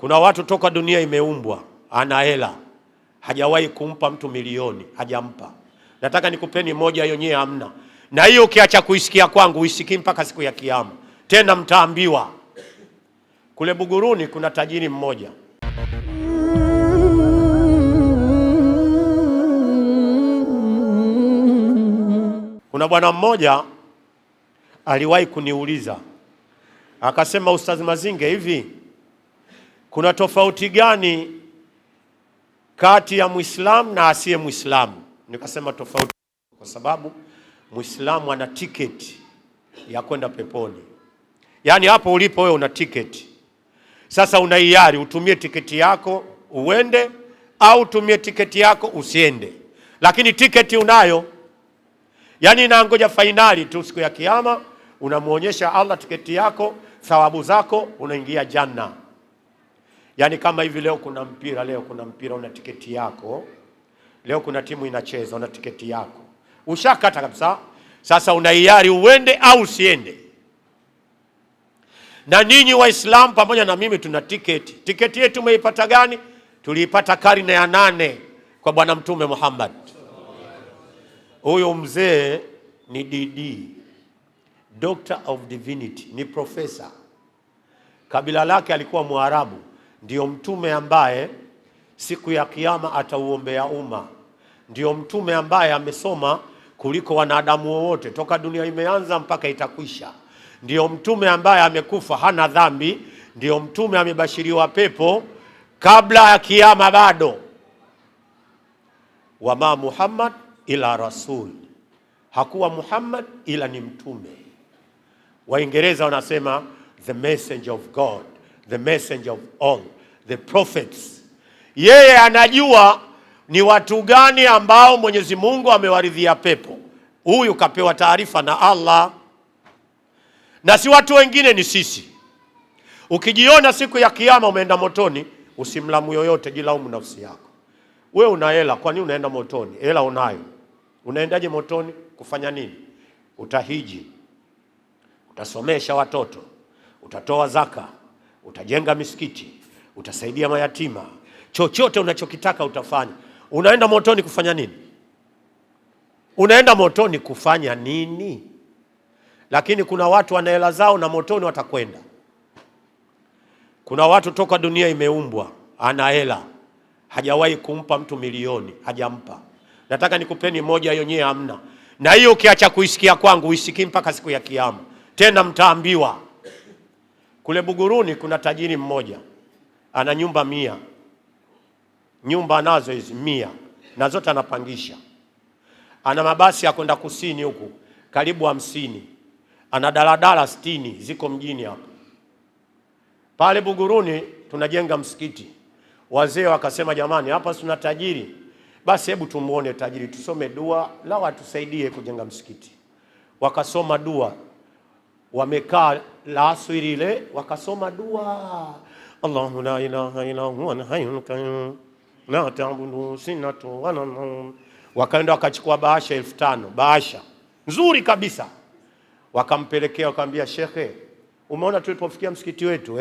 Kuna watu toka dunia imeumbwa ana hela, hajawahi kumpa mtu milioni, hajampa. Nataka nikupeni moja hiyo, nyewe hamna. Na hiyo ukiacha kuisikia kwangu, uisikii mpaka siku ya Kiyama. Tena mtaambiwa. Kule Buguruni kuna tajiri mmoja. Kuna bwana mmoja aliwahi kuniuliza, akasema, Ustaz Mazinge, hivi kuna tofauti gani kati ya Muislamu na asiye Muislamu? Nikasema tofauti, kwa sababu Muislamu ana tiketi ya kwenda peponi. Yaani hapo ulipo wewe una tiketi. Sasa una hiari, utumie tiketi yako uende au utumie tiketi yako usiende. Lakini tiketi unayo. Yaani inaangoja fainali tu siku ya Kiyama, unamuonyesha Allah tiketi yako, thawabu zako, unaingia janna. Yaani kama hivi leo kuna mpira, una tiketi yako. Leo kuna timu inacheza, una tiketi yako. Ushakata kabisa. Sasa una hiari uende au usiende. Na ninyi Waislamu pamoja na mimi tuna tiketi. Tiketi yetu umeipata gani? Tuliipata karne ya 8 kwa Bwana Mtume Muhammad. Huyo mzee ni DD, Doctor of Divinity, ni profesa. Kabila lake alikuwa Mwarabu. Ndio mtume ambaye siku ya Kiyama atauombea umma. Ndio mtume ambaye amesoma kuliko wanadamu wote toka dunia imeanza mpaka itakwisha. Ndio mtume ambaye amekufa hana dhambi. Ndio mtume amebashiriwa pepo kabla ya Kiyama bado. Wama Muhammad ila rasul, hakuwa Muhammad ila ni mtume. Waingereza wanasema the messenger of God, the messenger of all the prophets. Yeye anajua ni watu gani ambao Mwenyezi Mungu amewaridhia pepo. Huyu kapewa taarifa na Allah, na si watu wengine, ni sisi. Ukijiona siku ya Kiyama umeenda motoni, usimlamu yoyote, jilaumu nafsi yako. Wewe una hela, kwa nini unaenda motoni? Hela unayo. Unaendaje motoni? Kufanya nini? Utahiji, utasomesha watoto, utatoa zaka, utajenga misikiti, utasaidia mayatima. Chochote unachokitaka utafanya. Unaenda motoni kufanya nini? Unaenda motoni kufanya nini? Lakini kuna watu wana hela zao na motoni watakwenda. Kuna watu toka dunia imeumbwa ana hela, hajawahi kumpa mtu milioni, hajampa. Nataka nikupeni moja hiyo, nyewe hamna. Na hiyo ukiacha kuisikia kwangu, uisikii mpaka siku ya Kiyama. Tena mtaambiwa. Kule Buguruni kuna tajiri mmoja ana nyumba 100. Nyumba anazo hizi 100 na zote anapangisha. Ana mabasi ya kwenda kusini huku karibu 50. Ana daladala 60 ziko mjini hapa. Pale Buguruni tunajenga msikiti. Wazee wakasema, jamani, hapa tuna tajiri, basi hebu tumuone tajiri, tusome dua lao atusaidie kujenga msikiti. Wakasoma dua, wamekaa la asiri ile, wakasoma dua, Allahu la ilaha illa huwa al-hayyul qayyum la ta'budu sinatun wala nawm. Wakaenda wakachukua bahasha 5,000, bahasha nzuri kabisa, wakampelekea, wakamwambia, shekhe, umeona tulipofikia msikiti wetu,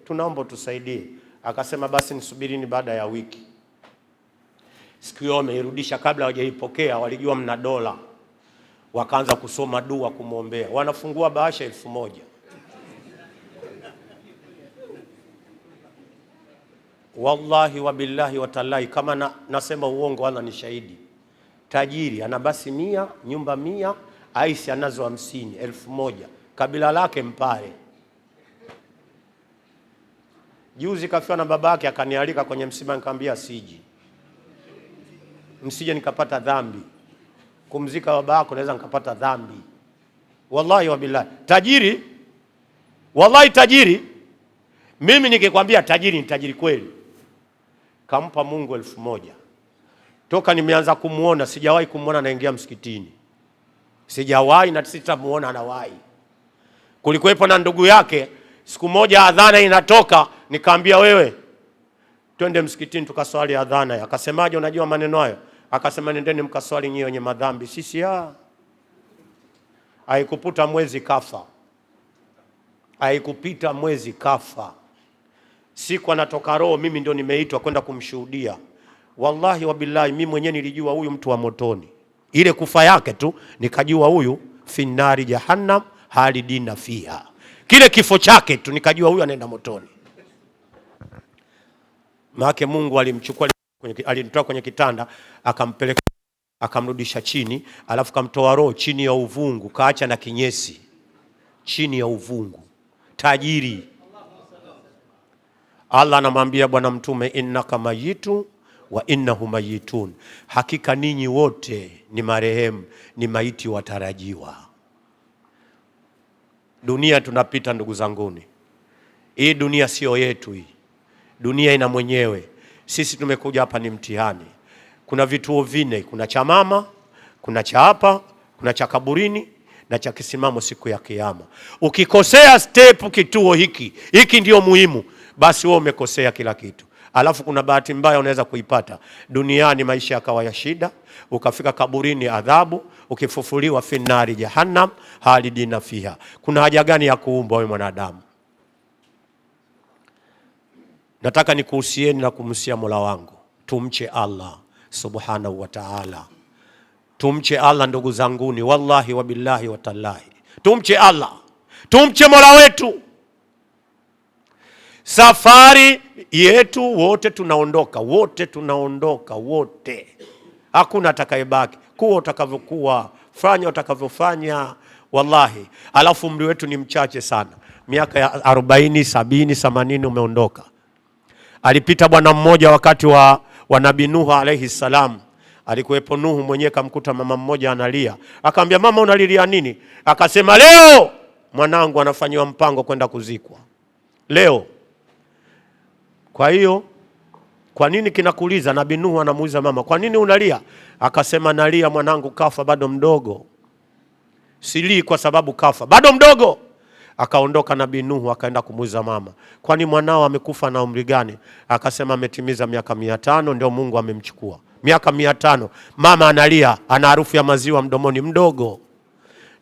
tunaomba tusaidie. Akasema, basi nisubirini baada ya wiki. Siku hiyo wameirudisha, kabla hawajaipokea walijua mna dola. Wakaanza kusoma dua kumwombea. Wanafungua bahasha 1,000. Wallahi wa billahi wa tallahi, kama nasema uongo wala ni shahidi. Tajiri ana basi 100, nyumba 100, aisi anazo 50, 1,000. Kabila lake Mpare. Juzi kafiwa na babake, akanialika kwenye msiba, nikamwambia siji. Msije nikapata dhambi. Kumzika babako naweza nikapata dhambi. Wallahi wa billahi. Tajiri. Wallahi tajiri. Mimi nikikwambia tajiri ni tajiri kweli. Kampa Mungu 1,000. Toka nimeanza kumuona, sijawahi kumuona anaingia msikitini. Sijawahi na sitamuona anawahi. Kulikuwepo na ndugu yake, siku moja adhana inatoka, nikamwambia, wewe twende msikitini tukaswali adhana. Akasemaje, unajua maneno hayo? Akasema, nendeni mkaswali nyinyi wenye madhambi, sisi haikuputa mwezi kafa. Haikupita mwezi kafa. siku anatoka roho, mimi ndio nimeitwa kwenda kumshuhudia. Wallahi wabillahi, mimi mwenyewe nilijua huyu mtu wa motoni. Ile kufa yake tu nikajua huyu finnari jahannam halidina fiha. Kile kifo chake tu nikajua huyu anaenda motoni. Maana Mungu alimchukua, alimtoa kwenye kitanda, akampeleka, akamrudisha chini, alafu kamtoa roho chini ya uvungu, kaacha na kinyesi chini ya uvungu. Tajiri. Allah anamwambia bwana mtume, innaka mayitu wa innahu mayitun, hakika ninyi wote ni marehemu, ni maiti watarajiwa. Dunia tunapita ndugu zanguni. Hii dunia sio yetu hii. Dunia ina mwenyewe. Sisi tumekuja hapa ni mtihani. Kuna vituo vine, kuna cha mama, kuna cha hapa, kuna cha kaburini na cha kisimamo siku ya kiyama. Ukikosea step kituo hiki ndio muhimu, basi wewe umekosea kila kitu. Alafu kuna bahati mbaya unaweza kuipata. Duniani maisha yakawa ya shida, ukafika kaburini adhabu, ukifufuliwa finnari jahannam halidina fiha. Kuna haja gani ya kuumbwa wewe mwanadamu? Nataka nikuhusieni na kumhusia Mola wangu, tumche Allah subhanahu wa ta'ala. Tumche Allah ndugu zanguni, wallahi wa billahi wa tallahi. Tumche Allah. Tumche Mola wetu. Safari yetu wote tunaondoka, wote. Hakuna atakayebaki. Kuwa utakavyokuwa, fanya utakavyofanya, wallahi. Alafu umri wetu ni mchache sana. Miaka ya 40, 70, 80 umeondoka. Alipita bwana mmoja wakati wa Nabii Nuhu alayhi salam. Alikuwepo Nuhu mwenyewe, kamkuta mama mmoja analia. Akamwambia, mama unalilia nini? Akasema, leo mwanangu anafanywa mpango kwenda kuzikwa. Leo. Kwa hiyo, kwa nini kinakuuliza? Nabii Nuhu anamuuliza mama, kwa nini unalia? Akasema, nalia mwanangu kafa bado mdogo. Silii kwa sababu kafa, bado mdogo. Akaondoka Nabii Nuhu akaenda kumuuliza mama, kwani mwanao amekufa na umri gani? Akasema, ametimiza miaka 500 ndio Mungu amemchukua. Miaka 500. Mama analia, ana harufu ya maziwa mdomoni, mdogo.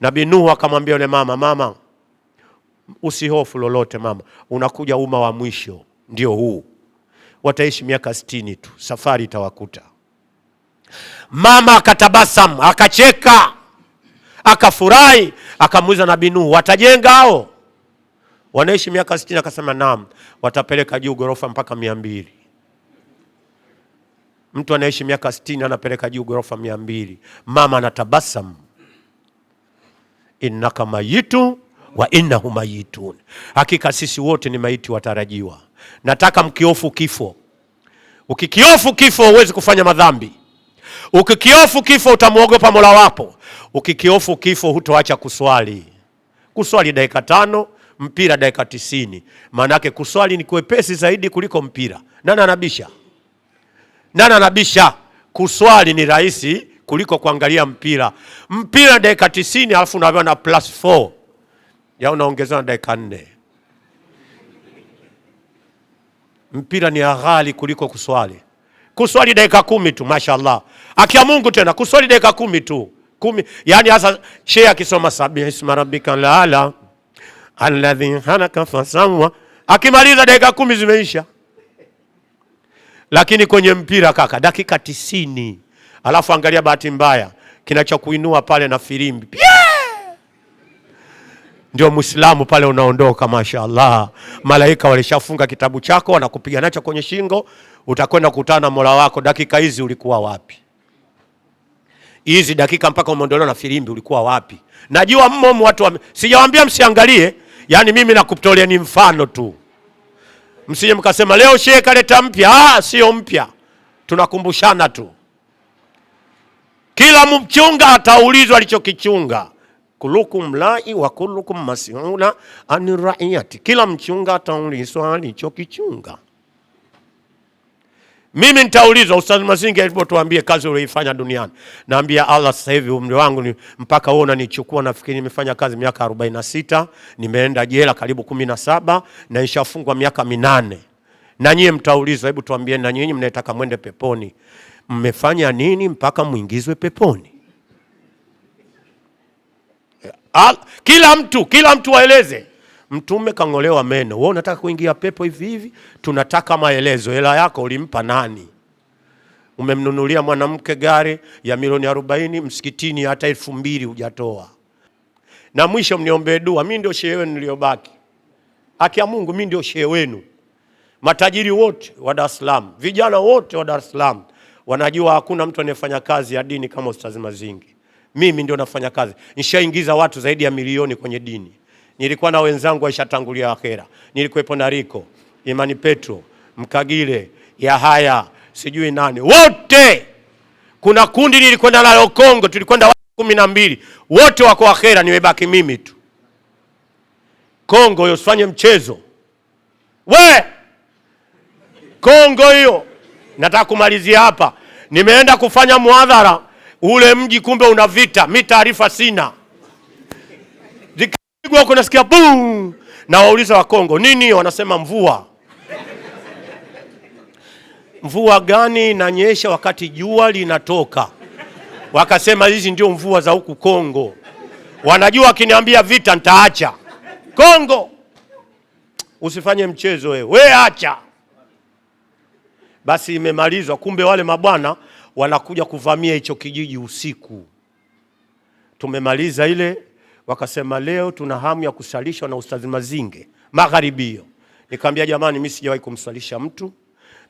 Nabii Nuhu akamwambia yule mama, mama usihofu lolote mama, unakuja umma wa mwisho, ndio huu. Wataishi miaka 60 tu, safari itawakuta. Mama akatabasamu, akacheka, akafurahi, akamuuliza Nabii Nuhu, watajenga hao? Wanaishi miaka 60? Akasema naam, watapeleka juu ghorofa mpaka 200. Mtu anaishi miaka 60 anapeleka juu ghorofa 200. Mama anatabasamu. Innaka mayitu wa innahu mayitun, hakika sisi wote ni maiti watarajiwa. Nataka mkiofu kifo. Ukikiofu kifo huwezi kufanya madhambi. Ukikiofu kifo utamuogopa Mola wako. Ukikiofu kifo hutoacha kuswali. Kuswali dakika 5, mpira dakika 90. Maana yake kuswali ni kwepesi zaidi kuliko mpira. Nani anabisha? Nani anabisha? Kuswali ni rahisi kuliko kuangalia mpira. Mpira dakika 90 alafu unaambiwa na +4. Ya unaongezwa na dakika 4. Mpira ni ghali kuliko kuswali. Kuswali dakika 10 tu, mashaallah. Akia Mungu tena kuswali dakika 10 tu. 10. Yaani hasa shehe akisoma sabbihi isma rabbika ala alladhi halaka fasawa, akimaliza dakika 10 zimeisha. Lakini kwenye mpira kaka dakika 90. Alafu angalia bahati mbaya kinachokuinua pale na filimbi. Ndio Muislamu pale unaondoka, mashaallah. Malaika walishafunga kitabu chako, wanakupiga nacho kwenye shingo, utakwenda kukutana na Mola wako. Dakika hizi ulikuwa wapi? Hizi dakika mpaka umeondolewa na filimbi ulikuwa wapi? Najua mmomo watu sijawaambia msiangalie, yani mimi nakutolea ni mfano tu. Msije mkasema leo shehe kaleta mpya. Sio mpya. Tunakumbushana tu. Kila mchunga ataulizwa alichokichunga. Kulukum lai wa kulukum mas'ula an ra'iyati. Kila mchunga ataulizwa alichokichunga. Mimi nitaulizwa. Ustadh Mazingi alipotuambia kazi uliyoifanya duniani, naambia Allah sasa hivi umri wangu ni mpaka wewe unanichukua, nafikiri nimefanya kazi miaka 46, nimeenda jela karibu 17 na nishafungwa miaka 8. Na nyinyi mtaulizwa, hebu tuambie, na nyinyi mnataka mwende peponi, mmefanya nini mpaka muingizwe peponi? Kila mtu waeleze. Mtume kangolewa meno. Wewe unataka kuingia pepo hivi hivi? Tunataka maelezo. Hela yako ulimpa nani? Umemnunulia mwanamke gari ya milioni 40, msikitini hata 2000 hujatoa. Na mwisho mniombee dua, mimi ndio shehe wenu niliobaki. Haki ya Mungu, mimi ndio shehe wenu. Matajiri wote wa Dar es Salaam, vijana wote wa Dar es Salaam wanajua hakuna mtu anayefanya kazi ya dini kama Ustaz Mazingi. Mimi ndio nafanya kazi. Nishaingiza watu zaidi ya milioni kwenye dini. Nilikuwa na wenzangu waishatangulia akhera. Nilikuwepo na Riko, Imani Petro, Mkagile, Yahaya, sijui nani. Wote! Kuna kundi nilikwenda nalo Kongo, tulikwenda watu 12. Wote wako akhera, nimebaki mimi tu. Kongo hiyo usifanye mchezo. Kongo hiyo. Nataka kumalizia hapa. Nimeenda kufanya muadhara, ule mji kumbe una vita, mimi taarifa sina. Zikigwa huko nasikia boom. Na wauliza wa Kongo, nini? Wanasema mvua. Mvua gani inanyesha wakati jua linatoka? Wakasema hizi ndio mvua za huku Kongo. Wanajua akiniambia vita nitaacha. Kongo. Usifanye mchezo wewe, acha. Basi imemalizwa. Kumbe wale mabwana wanakuja kuvamia hicho kijiji usiku. Tumemaliza ile, wakasema leo tuna hamu ya kusalishwa na Ustaz Mazinge magharibio. Nikamwambia jamani, mimi sijawahi kumsalisha mtu.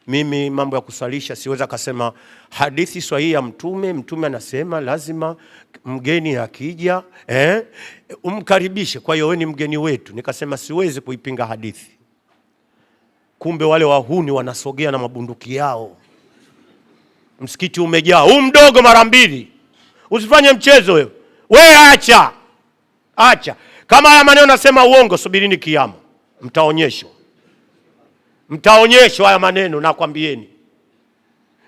Mimi mambo ya kusalisha siweza. Akasema hadithi sahihi ya Mtume anasema lazima mgeni akija umkaribishe, kwa hiyo wewe ni mgeni wetu. Nikasema siwezi kuipinga hadithi. Kumbe wale wahuni wanasogea na mabunduki yao. Msikiti umejaa. Mdogo mara 2. Usifanye mchezo wewe. Acha. Acha. Kama haya maneno nasema uongo, subirini kiyama. Mtaonyeshwa haya maneno, nakwambieni.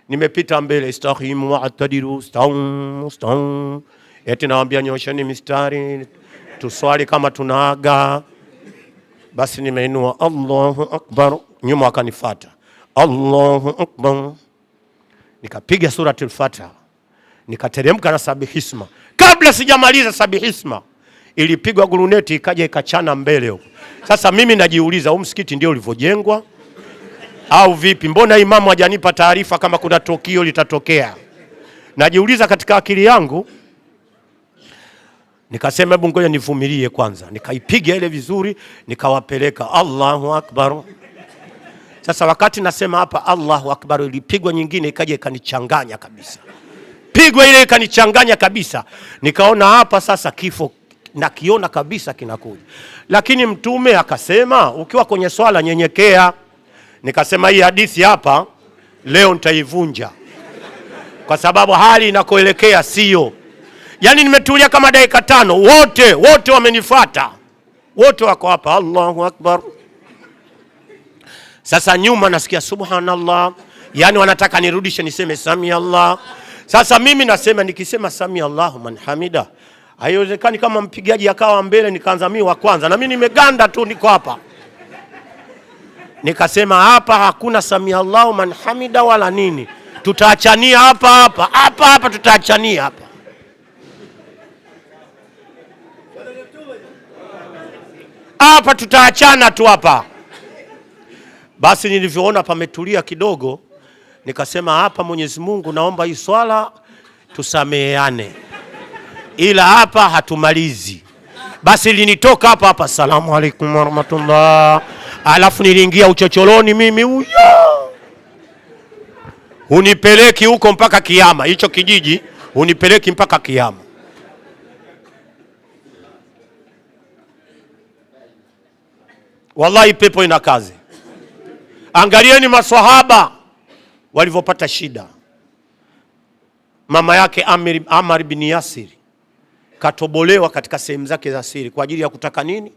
Nimepita mbele, istaqimu wa'tadilu, stau. Eti nawaambia nyosheni mistari, tuswali kama tunaaga. Basi nimeinua Allahu Akbar, nyuma wakanifuata. Allahu Akbar. Nikapiga suratul Fatiha. Nikateremka na sabihisma. Kabla sijamaliza sabihisma, ilipigwa guruneti ikaja ikachana mbele huko. Sasa mimi najiuliza, msikiti ndio ulivyojengwa au vipi? Mbona imamu hajanipa taarifa kama kuna tukio litatokea? Najiuliza katika akili yangu. Nikasema hebu ngoja nivumilie kwanza. Nikaipiga ile vizuri, nikawapeleka Allahu Akbar. Sasa wakati nasema hapa Allahu Akbar, ilipigwa nyingine ikaja ikanichanganya kabisa. Pigwa ile ikanichanganya kabisa. Nikaona hapa sasa kifo nakiona kabisa kinakuja. Lakini Mtume akasema ukiwa kwenye swala nyenyekea. Nikasema hii hadithi hapa leo nitaivunja, kwa sababu hali inakoelekea sio. Yaani nimetulia kama dakika 5, wote wamenifuata. Wote wako hapa Allahu Akbar. Sasa nyuma nasikia subhanallah. Yaani wanataka nirudishe niseme sami Allah. Sasa mimi nasema nikisema sami Allahu man hamida, haiwezekani kama mpigaji akawa mbele nikaanza mimi wa kwanza na mimi nimeganda tu niko hapa. Nikasema hapa hakuna sami Allahu man hamida wala nini. Tutaachania hapa tutaachania hapa. Hapa tutaachana tu hapa. Basi nilivyoona pametulia kidogo, nikasema hapa Mwenyezi Mungu naomba hii swala tusameheane. Ila hapa hatumalizi. Basi linitoka hapa asalamu alaykum wa rahmatullah. Alafu niliingia uchochoroni mimi huyo. Unipeleki huko mpaka kiyama. Hicho kijiji unipeleki mpaka kiyama. Wallahi pepo ina kazi. Angalieni maswahaba walivyopata shida. Mama yake Ammar bin Yasir katobolewa katika sehemu zake za siri kwa ajili ya kutaka nini?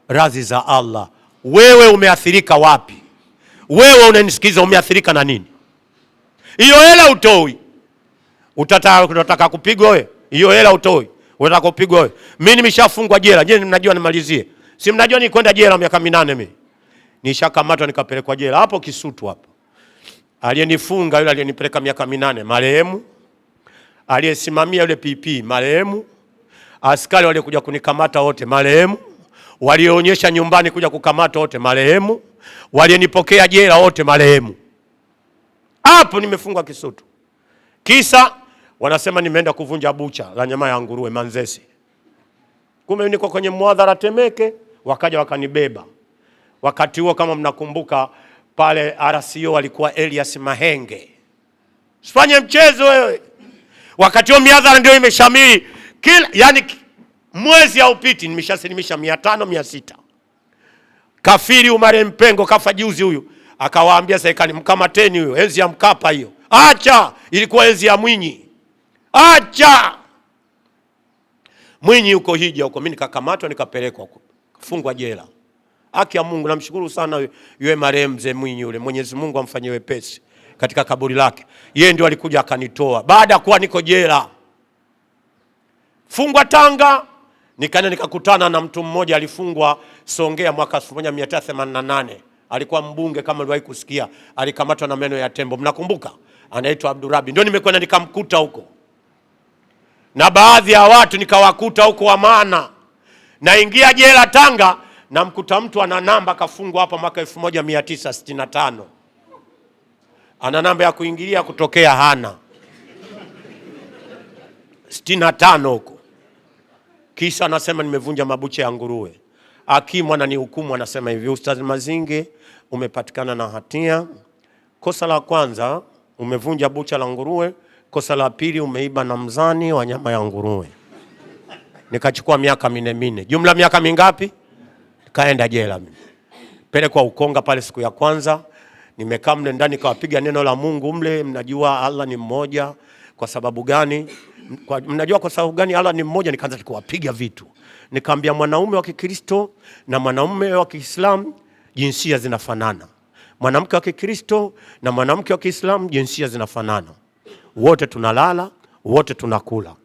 Radhi za Allah. Wewe umeathirika wapi? Wewe unanisikiza umeathirika na nini? Hiyo hela utoi. Unataka kupigwa wewe? Hiyo hela utoi. Unataka kupigwa wewe? Mimi nimeshafungwa jela. Je, mnajua nimalizie? Si mnajua ni kwenda jela miaka 8 mimi. Nishakamatwa nikapelekwa jela hapo Kisutu hapo. Aliyenifunga yule aliyenipeleka miaka 8 marehemu. Aliyesimamia yule PP marehemu. Askari wale kuja kunikamata wote marehemu. Walionyesha nyumbani kuja kukamata wote marehemu, walienipokea jela wote marehemu. Hapo nimefungwa Kisutu. Kisa wanasema nimeenda kuvunja bucha la nyama ya nguruwe Manzese. Kumbe niko kwenye mwadhara Temeke, wakaja wakanibeba. Wakati huo kama mnakumbuka pale RCO walikuwa Elias Mahenge. Usifanye mchezo wewe. Wakati huo miadhara ndio imeshamiri. Yani mwezi haupiti nimeshasilimisha 500 600. Kafiri Umare Mpengo kafa juzi huyu. Akawaambia serikali mkamateni huyo, enzi ya Mkapa hiyo. Acha, ilikuwa enzi ya Mwinyi. Acha. Mwinyi yuko hija huko, mimi nikakamatwa nikapelekwa huko. Kufungwa jela. Haki ya Mungu, namshukuru sana yule marehemu mzee Mwinyi yule. Mwenyezi Mungu amfanyie wepesi katika kaburi lake. Yeye ndio alikuja akanitoa baada ya kuwa niko jela. Fungwa Tanga, nikaenda nikakutana na mtu mmoja alifungwa Songea mwaka 1988. Alikuwa mbunge kama uliwahi kusikia, alikamatwa na meno ya tembo. Mnakumbuka? Anaitwa Abdurabi. Ndio nimekwenda nikamkuta huko. Na baadhi ya watu nikawakuta huko wa maana. Naingia jela Tanga na mkuta mtu ana namba kafungwa hapa mwaka 1965. Ana namba ya kuingilia kutokea hana. 65 huko. Kisa anasema nimevunja mabucha ya nguruwe. Hakimu ananihukumu anasema hivi, Ustaz Mazinge umepatikana na hatia. Kosa la kwanza umevunja bucha la nguruwe, kosa la pili umeiba na mzani wa nyama ya nguruwe. Nikachukua miaka 4. Jumla miaka mingapi? Kaenda jela mimi. Pelekwa Ukonga pale siku ya kwanza. Nimekaa mle ndani kawapiga neno la Mungu mle. Mnajua Allah ni mmoja. Kwa sababu gani? Mnajua kwa sababu gani Allah ni mmoja? Nikaanza kuwapiga vitu. Nikamwambia mwanaume wa Kikristo na mwanaume wa Kiislamu jinsia zinafanana. Mwanamke wa Kikristo na mwanamke wa Kiislamu jinsia zinafanana. Wote tunalala, wote tunakula.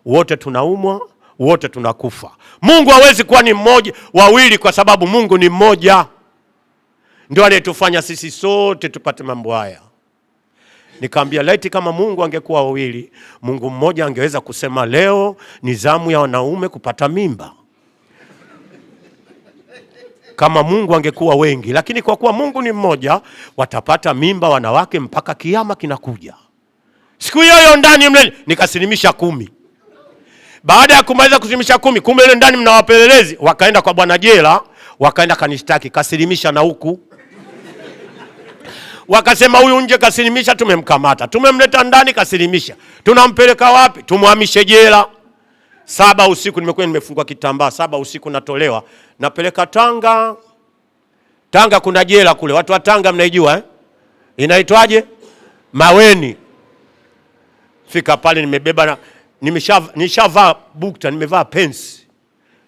Wote tunaumwa, wote tunakufa. Mungu hawezi kuwa ni mmoja, wawili kwa sababu Mungu ni mmoja. Ndio aliyetufanya sisi sote tupate mambo haya. Nikamwambia laiti kama Mungu angekuwa wawili, Mungu mmoja angeweza kusema leo ni zamu ya wanaume kupata mimba. Kama Mungu angekuwa wengi, lakini kwa kuwa Mungu ni mmoja, watapata mimba wanawake mpaka kiyama kinakuja. Siku hiyo ndani mle nikasilimisha 10. Baada ya kumaliza kusilimisha 10, kumbe ile ndani mna wapelelezi, wakaenda kwa bwana jela, wakaenda kanishtaki, kasilimisha na huku. Wakasema huyu nje kasilimisha, tumemkamata. Tumemleta ndani kasilimisha. Tunampeleka wapi? Tumhamishe jela. 7 usiku nimekuwa nimefungwa kitambaa, 7 usiku natolewa. Napeleka Tanga. Tanga kuna jela kule. Watu wa Tanga mnaijua Inaitwaje? Maweni. Fika pale nimebeba na nishavaa bukta, nimevaa pensi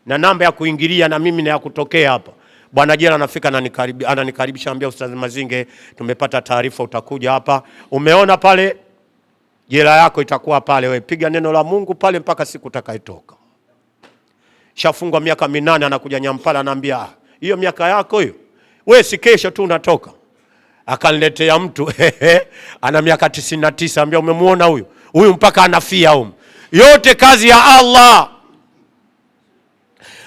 na namba ya kuingilia na mimi na ya kutokea hapa. Bwana jela anafika na ananikaribisha, anambia Ustaz Mazinge tumepata taarifa utakuja hapa. Umeona pale jela yako itakuwa pale, wewe piga neno la Mungu pale mpaka siku utakayotoka. Shafungwa miaka 8, anakuja Nyampala anambia hiyo miaka yako hiyo, wewe si kesho tu unatoka. Akaniletea mtu ana miaka 99, anambia umemuona huyu? Huyu mpaka anafia huyu. Yote kazi ya Allah.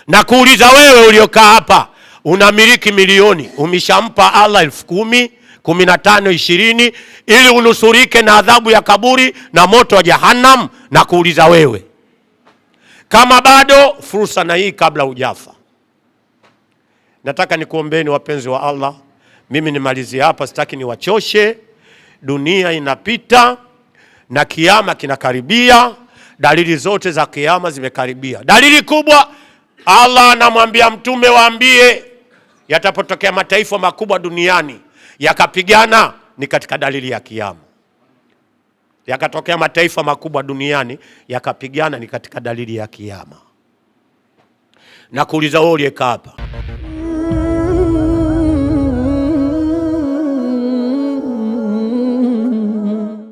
Na kuuliza wewe uliokaa hapa, unamiliki milioni, umeshampa Allah 10,000, 15, 20 ili unusurike na adhabu ya kaburi na moto wa Jahannam? Na kuuliza wewe, kama bado fursa na hii kabla hujafa. Nataka nikuombeeni wapenzi wa Allah, mimi nimalizie hapa, sitaki niwachoshe. Dunia inapita na kiyama kinakaribia. Dalili zote za kiyama zimekaribia. Dalili kubwa, Allah anamwambia mtume waambie yatapotokea mataifa makubwa duniani yakapigana, ni katika dalili ya kiyama. Yakatokea mataifa makubwa duniani yakapigana, ni katika dalili ya kiyama. Na kuuliza wewe uliyekaa hapa,